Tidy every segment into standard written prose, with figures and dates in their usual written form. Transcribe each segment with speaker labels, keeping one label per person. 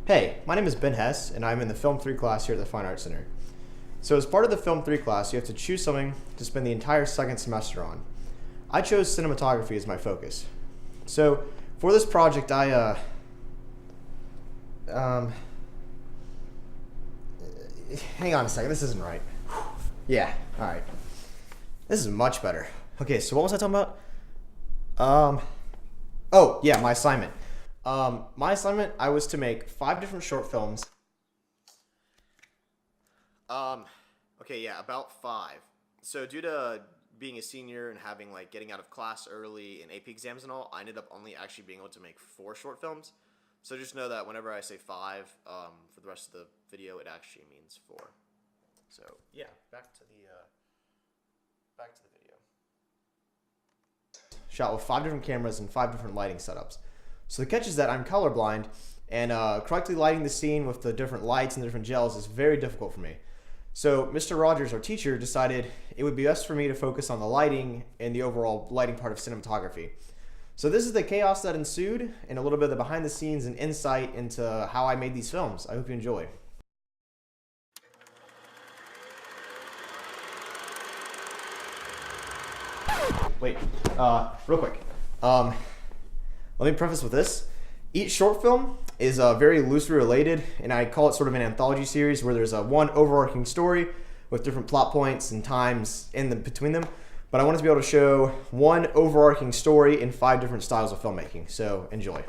Speaker 1: Hey, my name is Ben Hess, and I'm in the Film 3 class here at the Fine Arts Center. So as part of the Film 3 class, you have to choose something to spend the entire second semester on. I chose cinematography as my focus. So for this project, hang on a second, this isn't right. Yeah, all right. This is much better. Okay, so what was I talking about? Oh, yeah, my assignment. I was to make 5 different short films. Okay, yeah, about 5. So due to being a senior and having getting out of class early and AP exams and all, I ended up only actually being able to make 4 short films. So just know that whenever I say 5, for the rest of the video, it actually means 4. So yeah, back to the video. Shot with 5 different cameras and 5 different lighting setups. So the catch is that I'm colorblind, and correctly lighting the scene with the different lights and the different gels is very difficult for me. So Mr. Rogers, our teacher, decided it would be best for me to focus on the lighting and the overall lighting part of cinematography. So this is the chaos that ensued, and a little bit of the behind the scenes and insight into how I made these films. I hope you enjoy. Wait, real quick. Let me preface with this. Each short film is very loosely related, and I call it sort of an anthology series where there's one overarching story with different plot points and times between them. But I wanted to be able to show one overarching story in 5 different styles of filmmaking. So enjoy.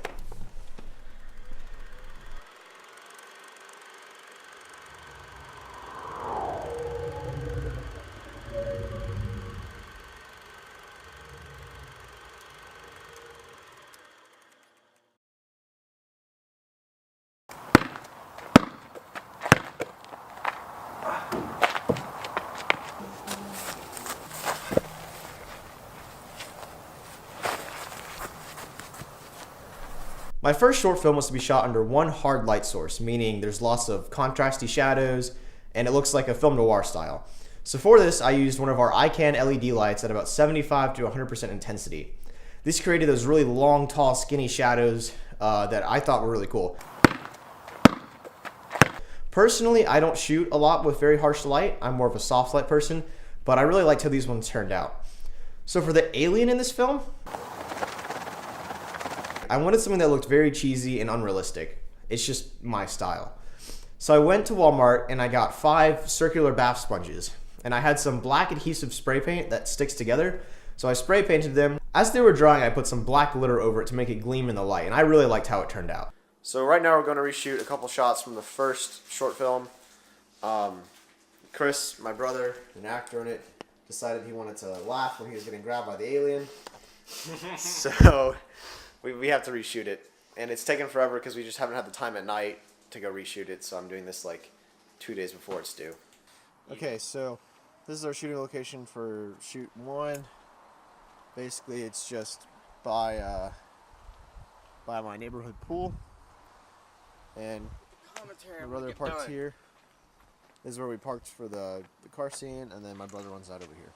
Speaker 1: My first short film was to be shot under one hard light source, meaning there's lots of contrasty shadows, and it looks like a film noir style. So for this, I used one of our ICANN LED lights at about 75 to 100% intensity. This created those really long, tall, skinny shadows that I thought were really cool. Personally, I don't shoot a lot with very harsh light. I'm more of a soft light person, but I really liked how these ones turned out. So for the alien in this film, I wanted something that looked very cheesy and unrealistic. It's just my style. So I went to Walmart and I got 5 circular bath sponges. And I had some black adhesive spray paint that sticks together. So I spray painted them. As they were drying, I put some black glitter over it to make it gleam in the light. And I really liked how it turned out. So right now we're going to reshoot a couple shots from the first short film. Chris, my brother, an actor in it, decided he wanted to laugh when he was getting grabbed by the alien. So we have to reshoot it, and it's taken forever because we just haven't had the time at night to go reshoot it, so I'm doing this 2 days before it's due. Okay, so this is our shooting location for shoot 1. Basically, it's just by my neighborhood pool, and my brother parked here. This is where we parked for the car scene, and then my brother runs out over here.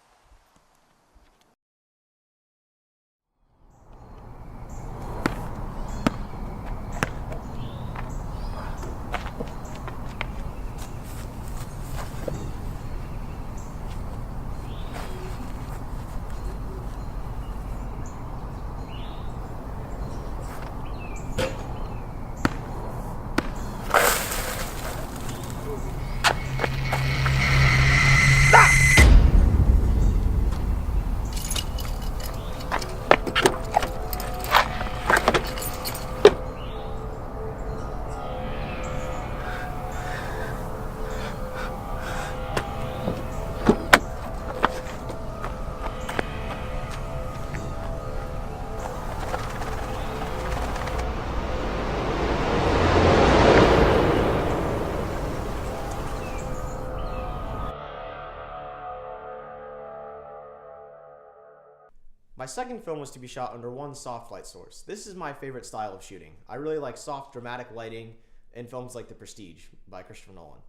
Speaker 1: My second film was to be shot under one soft light source. This is my favorite style of shooting. I really like soft, dramatic lighting in films like The Prestige by Christopher Nolan.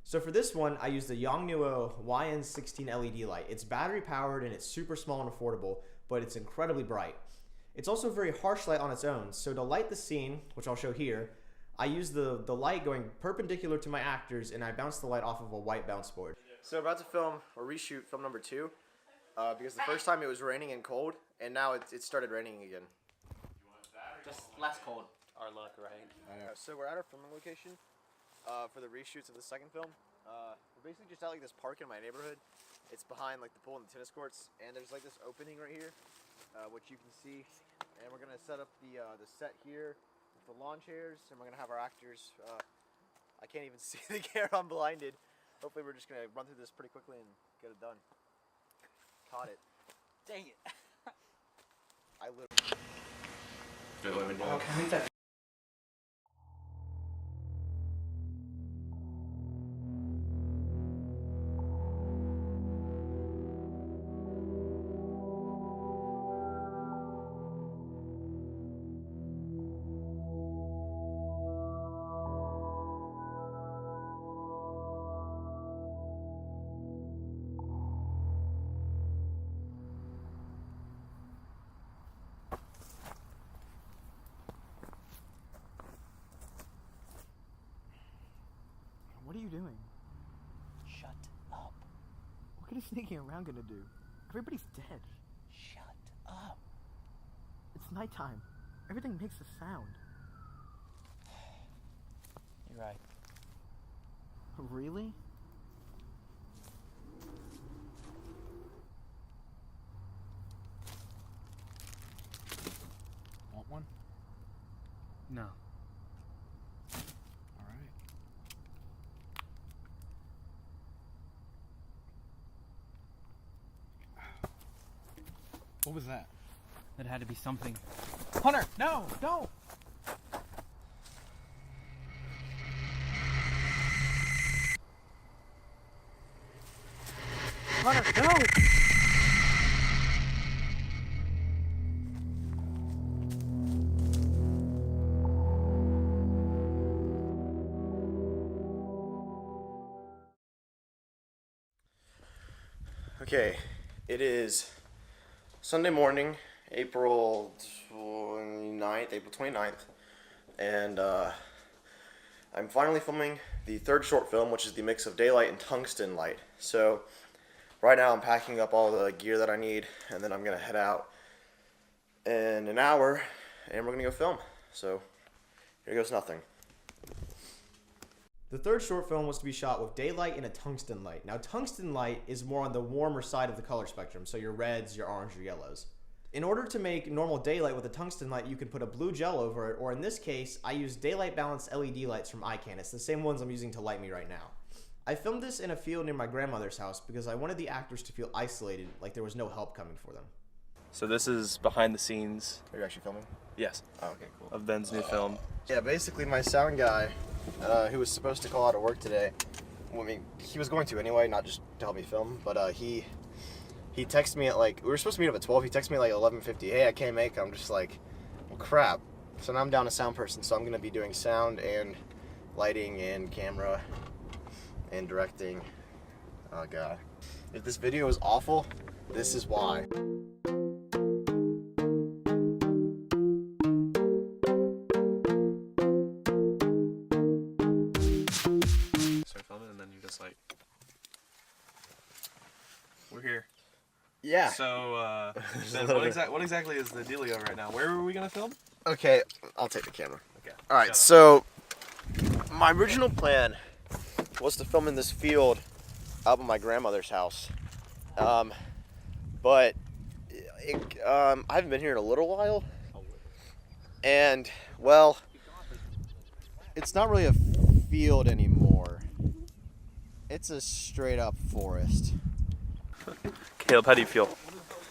Speaker 1: So for this one, I used the Yongnuo YN16 LED light. It's battery powered and it's super small and affordable, but it's incredibly bright. It's also very harsh light on its own, so to light the scene, which I'll show here, I use the light going perpendicular to my actors, and I bounce the light off of a white bounce board. So we're about to film or reshoot film number 2, because the first time it was raining and cold, and now it started raining again.
Speaker 2: Just less cold. Our luck, right?
Speaker 1: I know. So we're at our filming location for the reshoots of the second film. We're basically just at like this park in my neighborhood. It's behind like the pool and the tennis courts, and there's like this opening right here, which you can see. And we're gonna set up the set here with the lawn chairs, and we're gonna have our actors. I can't even see the camera. I'm blinded. Hopefully, we're just gonna run through this pretty quickly and get it done. Caught it.
Speaker 2: Dang it.
Speaker 1: I literally.
Speaker 2: Oh, can I make that?
Speaker 1: What are you doing?
Speaker 2: Shut up.
Speaker 1: What is sneaking around gonna do? Everybody's dead.
Speaker 2: Shut up.
Speaker 1: It's nighttime. Everything makes a sound.
Speaker 2: You're right.
Speaker 1: Really?
Speaker 3: Want one? No. Alright. What was that? That had to be something. Hunter! No! No! Hunter! No!
Speaker 1: Okay, it is Sunday morning, April 29th, and I'm finally filming the third short film, which is the mix of daylight and tungsten light. So right now I'm packing up all the gear that I need, and then I'm going to head out in an hour, and we're going to go film. So here goes nothing. The third short film was to be shot with daylight and a tungsten light. Now, tungsten light is more on the warmer side of the color spectrum, so your reds, your orange, your yellows. In order to make normal daylight with a tungsten light, you can put a blue gel over it, or in this case, I use daylight balanced LED lights from ICANN. It's the same ones I'm using to light me right now. I filmed this in a field near my grandmother's house because I wanted the actors to feel isolated, like there was no help coming for them.
Speaker 4: So this is behind the scenes.
Speaker 1: Are you actually filming?
Speaker 4: Yes.
Speaker 1: Oh, okay, cool.
Speaker 4: Of Ben's new film.
Speaker 1: Yeah, basically my sound guy, who was supposed to call out of work today, I mean, he was going to anyway, not just to help me film, but he texted me at like, we were supposed to meet up at 12, he texted me at like 11:50, hey, I can't make it. I'm just like, well, crap. So now I'm down a sound person, so I'm going to be doing sound and lighting and camera and directing. Oh god. If this video is awful, this is why.
Speaker 4: Start filming and then you just like, we're here.
Speaker 1: Yeah.
Speaker 4: So, Ben, what exactly is the dealio right now? Where are we gonna film?
Speaker 1: Okay, I'll take the camera.
Speaker 4: Okay.
Speaker 1: Alright, so my original plan was to film in this field out at my grandmother's house. But I haven't been here in a little while. And, well, it's not really a field anymore. It's a straight up forest.
Speaker 4: Caleb, how do you feel?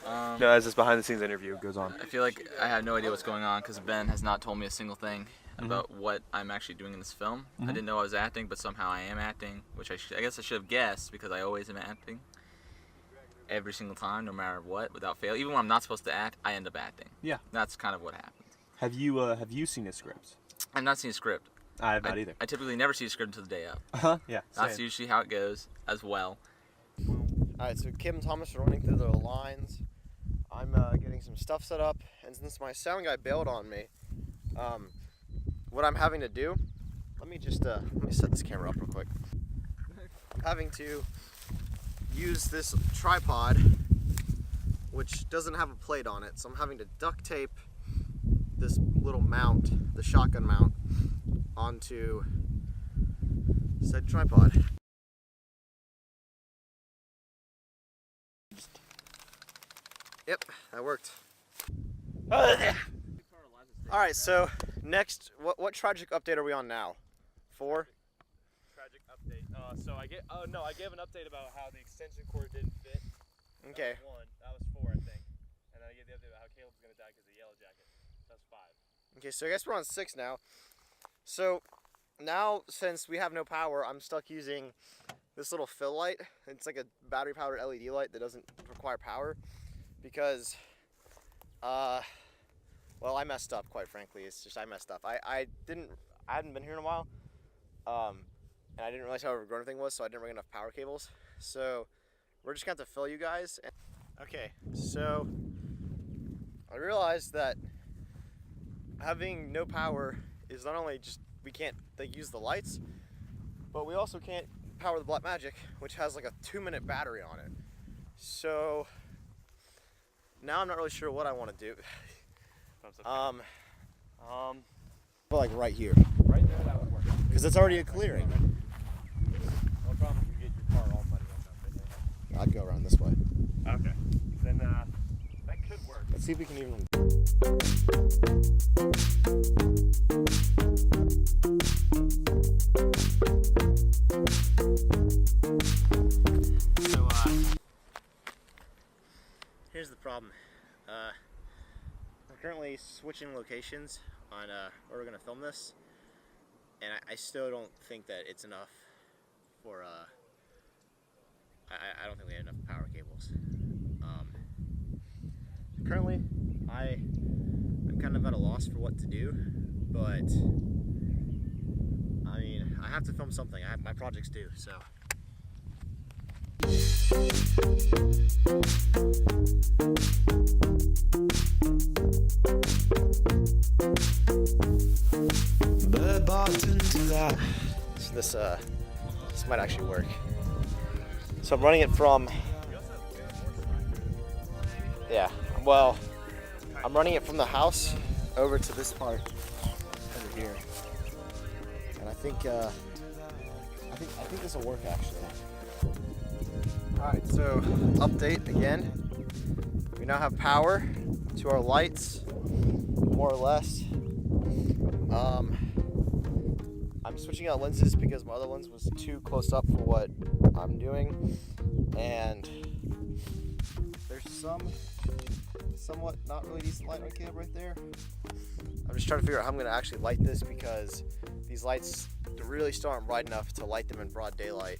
Speaker 4: No, as this behind the scenes interview goes on.
Speaker 2: I feel like I have no idea what's going on because Ben has not told me a single thing about what I'm actually doing in this film. I didn't know I was acting, but somehow I am acting, which I guess I should have guessed because I always am acting. Every single time, no matter what, without fail. Even when I'm not supposed to act, I end up acting.
Speaker 4: Yeah.
Speaker 2: That's kind of what happens.
Speaker 4: Have you seen his scripts?
Speaker 2: I've not seen a script.
Speaker 4: I have not either.
Speaker 2: I typically never see a script until the day of.
Speaker 4: Yeah.
Speaker 2: That's
Speaker 4: same.
Speaker 2: usually how it goes as well.
Speaker 1: Alright, so Kim and Thomas are running through the lines. I'm getting some stuff set up, and since my sound guy bailed on me, what I'm having to do let me set this camera up real quick. I'm having to use this tripod, which doesn't have a plate on it, so I'm having to duct tape this little mount, the shotgun mount, onto said tripod. Yep, that worked. Alright, so next, what tragic update are we on now? 4?
Speaker 4: Tragic update. So I gave an update about how the extension cord didn't fit.
Speaker 1: Okay.
Speaker 4: That was 1. That was 4, I think. And then I gave the update about how Caleb's gonna die because of the yellow jacket. That's 5.
Speaker 1: Okay, so I guess we're on 6 now. So now, since we have no power, I'm stuck using this little fill light. It's like a battery powered LED light that doesn't require power because, well, I messed up, quite frankly. It's just I messed up. I hadn't been here in a while, and I didn't realize how overgrown everything was, so I didn't bring enough power cables. So we're just gonna have to fill you guys. Okay, so I realized that having no power is not only just we can't use the lights, but we also can't power the Black Magic, which has like a 2-minute battery on it. So now I'm not really sure what I want to do. But like right here.
Speaker 4: Right there, that would work.
Speaker 1: Because it's already a clearing.
Speaker 4: No problem if you get your car all muddy on that.
Speaker 1: I'd go around this way.
Speaker 4: Okay. Then that could work.
Speaker 1: Let's see if we can even. So here's the problem. We're currently switching locations on where we're gonna film this, and I still don't think that it's enough for. I don't think we have enough power cables. Currently, I'm kind of at a loss for what to do, but I mean, I have to film something. I have my projects due, so. So this might actually work. So I'm running it from. Yeah, well, I'm running it from the house over to this part over here, and I think this will work actually. All right, so update again. We now have power to our lights, more or less. I'm switching out lenses because my other lens was too close up for what I'm doing, and there's somewhat not really decent light on camera right there. I'm just trying to figure out how I'm going to actually light this because these lights really still aren't bright enough to light them in broad daylight.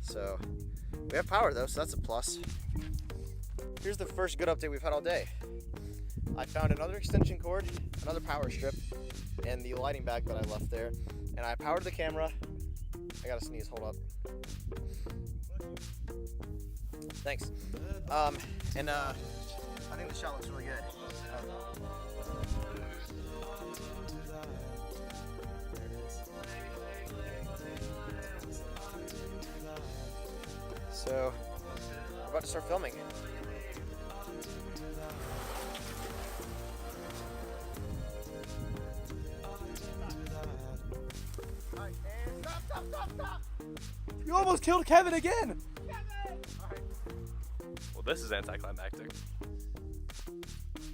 Speaker 1: So we have power though, so that's a plus. Here's the first good update we've had all day. I found another extension cord, another power strip, and the lighting bag that I left there, and I powered the camera. I gotta sneeze, hold up. Thanks. I think the shot looks really good. There it is. So, we're about to start filming. Alright, and stop!
Speaker 3: You almost killed Kevin again!
Speaker 4: Well, this is anticlimactic.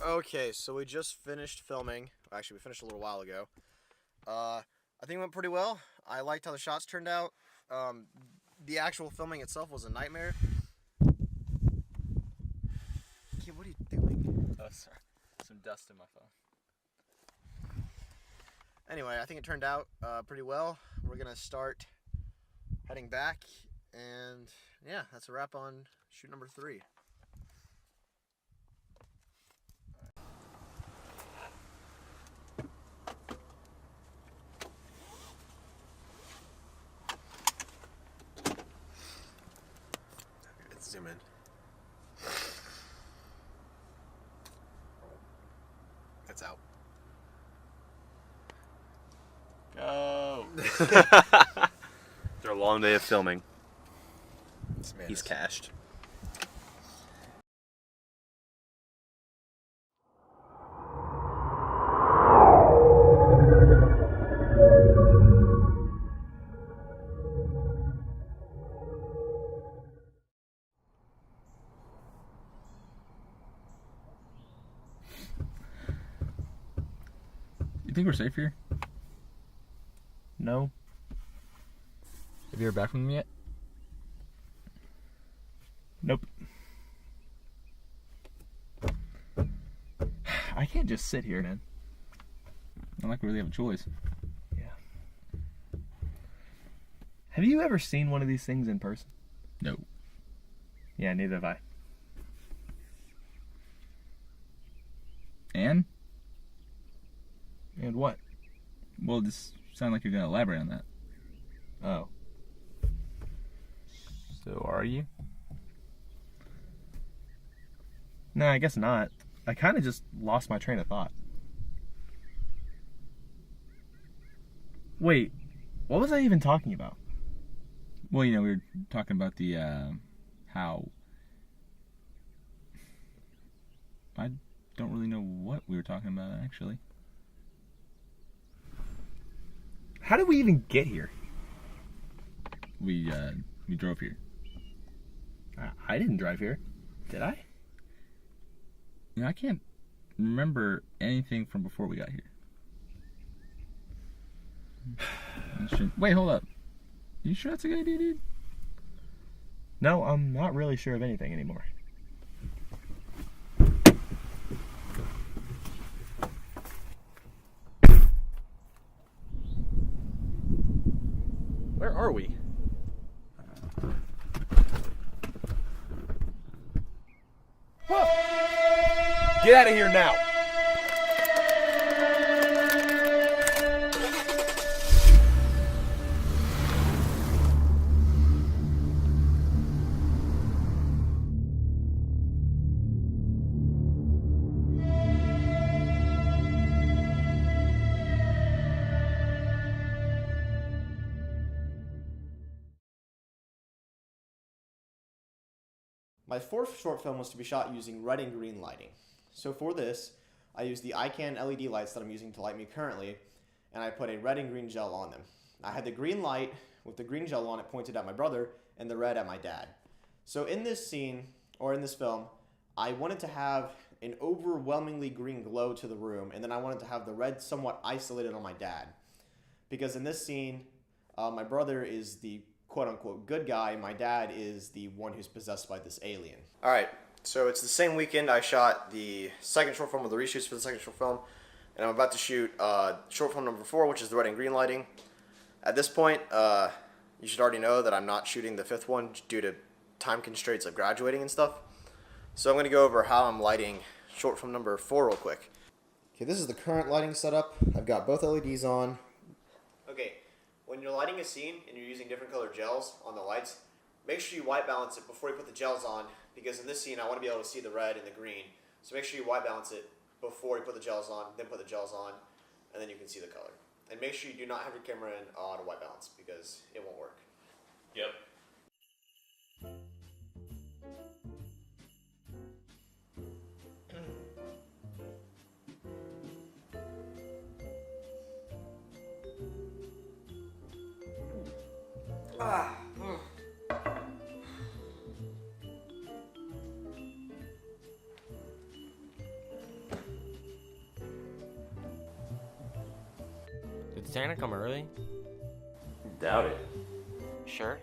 Speaker 1: Okay, so we just finished filming. Actually, we finished a little while ago. I think it went pretty well. I liked how the shots turned out. The actual filming itself was a nightmare. Kid, what are you doing?
Speaker 2: Oh, sorry. Some dust in my phone.
Speaker 1: Anyway, I think it turned out pretty well. We're gonna start heading back, and yeah, that's a wrap on shoot number 3. Let's zoom in. It's out.
Speaker 4: After a long day of filming, he's cashed.
Speaker 3: You think we're safe here? No. Have you heard back from them yet? Nope. I can't just sit here, man. Not like we really have a choice. Yeah. Have you ever seen one of these things in person? No. Yeah, neither have I. And? And what? Well, this sound like you're gonna elaborate on that. Oh. So are you? No, I guess not. I kind of just lost my train of thought. Wait, what was I even talking about? Well, you know, we were talking about the, how... I don't really know what we were talking about, actually. How did we even get here? We drove here. I didn't drive here. Did I? You know, I can't remember anything from before we got here. Wait, hold up. You sure that's a good idea, dude? No, I'm not really sure of anything anymore.
Speaker 4: Where are we? Get out of here now!
Speaker 1: My fourth short film was to be shot using red and green lighting. So for this, I used the ICANN LED lights that I'm using to light me currently, and I put a red and green gel on them. I had the green light with the green gel on it pointed at my brother, and the red at my dad. So in this scene, or in this film, I wanted to have an overwhelmingly green glow to the room, and then I wanted to have the red somewhat isolated on my dad. Because in this scene, my brother is the quote-unquote good guy, my dad is the one who's possessed by this alien. Alright, so it's the same weekend I shot the second short film, or the reshoots for the second short film, and I'm about to shoot short film number 4, which is the red and green lighting. At this point, you should already know that I'm not shooting the 5th one due to time constraints of graduating and stuff. So I'm going to go over how I'm lighting short film number 4 real quick. Okay, this is the current lighting setup. I've got both LEDs on. Okay, when you're lighting a scene and you're using different colored gels on the lights, make sure you white balance it before you put the gels on, because in this scene I want to be able to see the red and the green. So make sure you white balance it before you put the gels on, then put the gels on, and then you can see the color. And make sure you do not have your camera in auto white balance, because it won't work.
Speaker 4: Yep.
Speaker 5: Did Santa come early?
Speaker 4: Doubt it.
Speaker 5: Sure.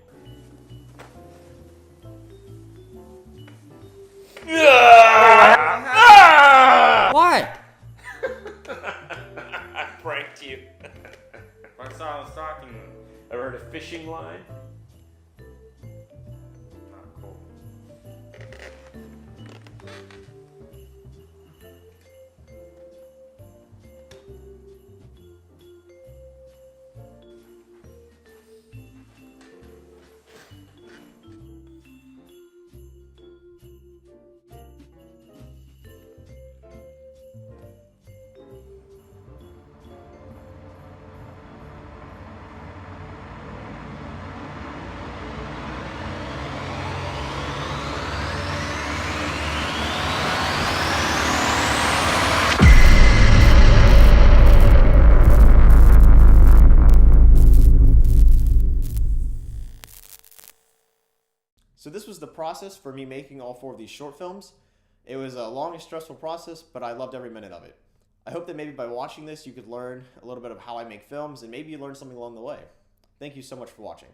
Speaker 5: What?
Speaker 4: I pranked you.
Speaker 5: I saw I was talking.
Speaker 4: Ever heard of fishing line?
Speaker 5: Not cool.
Speaker 1: this was the process for me making all 4 of these short films. It was a long and stressful process, but I loved every minute of it. I hope that maybe by watching this, you could learn a little bit of how I make films, and maybe you learn something along the way. Thank you so much for watching.